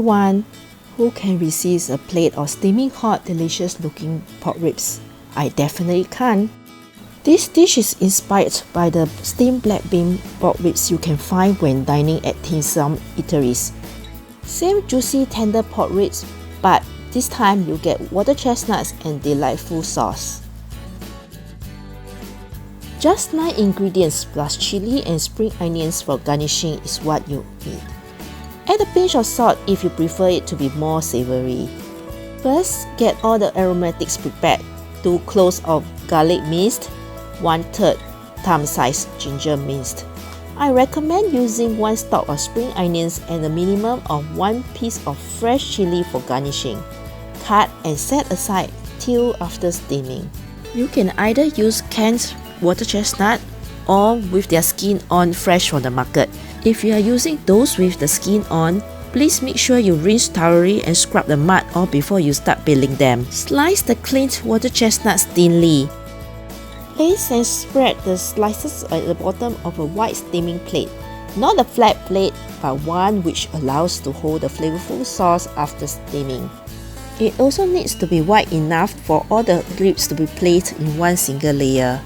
everyone! Who can resist a plate of steaming hot, delicious looking pork ribs? I definitely can't. This dish is inspired by the steamed black bean pork ribs you can find when dining at some eateries. Same juicy tender pork ribs, but this time you get water chestnuts and delightful sauce. Just 9 ingredients plus chili and spring onions for garnishing is what you need. Add a pinch of salt if you prefer it to be more savory. First, get all the aromatics prepared. 2 cloves of garlic minced, 1/3 thumb-sized ginger minced. I recommend using 1 stalk of spring onions and a minimum of 1 piece of fresh chili for garnishing. Cut and set aside till after steaming. You can either use canned water chestnut or with their skin on fresh from the market. If you are using those with the skin on, please make sure you rinse thoroughly and scrub the mud off before you start peeling them. Slice the cleaned water chestnuts thinly. Place and spread the slices at the bottom of a wide steaming plate. Not a flat plate, but one which allows to hold the flavorful sauce after steaming. It also needs to be wide enough for all the ribs to be placed in one single layer.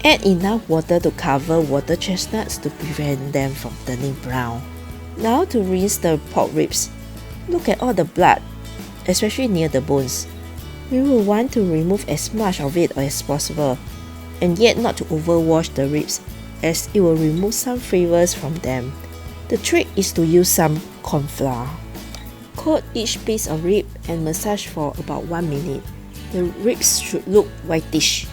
Add enough water to cover water chestnuts to prevent them from turning brown. Now to rinse the pork ribs. Look at all the blood, especially near the bones. We will want to remove as much of it as possible, and yet not to overwash the ribs, as it will remove some flavors from them. The trick is to use some corn flour. Coat each piece of rib and massage for about 1 minute. The ribs should look whitish.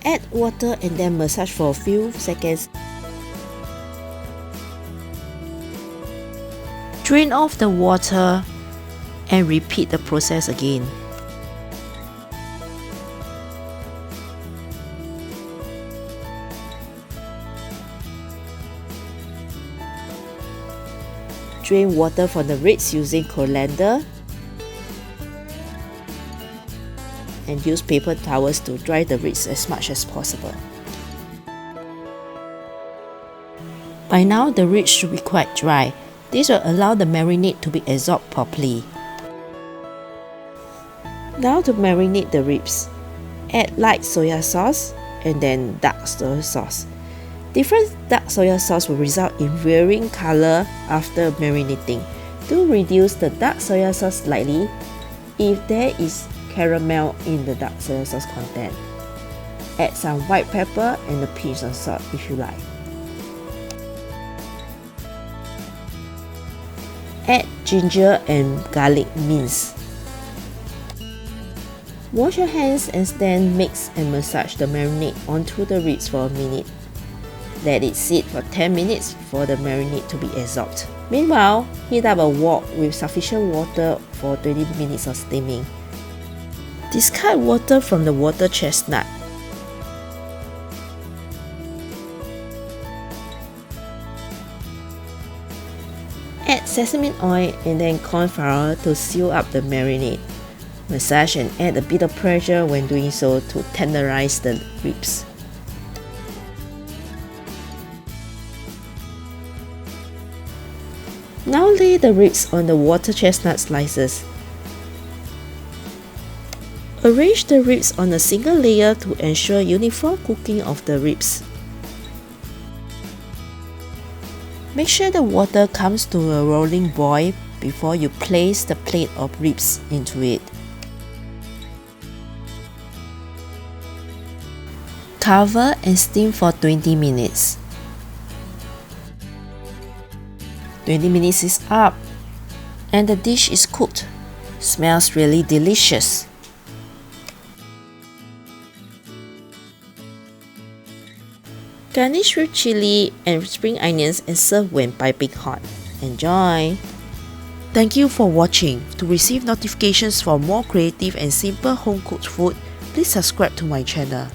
Add water and then massage for a few seconds. Drain off the water and repeat the process again. Drain water from the ribs using colander and use paper towels to dry the ribs as much as possible. By now, the ribs should be quite dry. This will allow the marinade to be absorbed properly. Now to marinate the ribs. Add light soya sauce and then dark soya sauce. Different dark soya sauce will result in varying color after marinating. To reduce the dark soya sauce slightly if there is caramel in the dark soya sauce content. Add some white pepper and a pinch of salt if you like. Add ginger and garlic mince. Wash your hands and then mix and massage the marinade onto the ribs for a minute. Let it sit for 10 minutes for the marinade to be absorbed. Meanwhile, heat up a wok with sufficient water for 20 minutes of steaming. Discard water from the water chestnut. Add sesame oil and then corn flour to seal up the marinade. Massage and add a bit of pressure when doing so to tenderize the ribs. Now lay the ribs on the water chestnut slices. Arrange the ribs on a single layer to ensure uniform cooking of the ribs. Make sure the water comes to a rolling boil before you place the plate of ribs into it. Cover and steam for 20 minutes. 20 minutes is up and the dish is cooked. Smells really delicious. Garnish with chili and spring onions and serve when piping hot. Enjoy! Thank you for watching. To receive notifications for more creative and simple home-cooked food, please subscribe to my channel.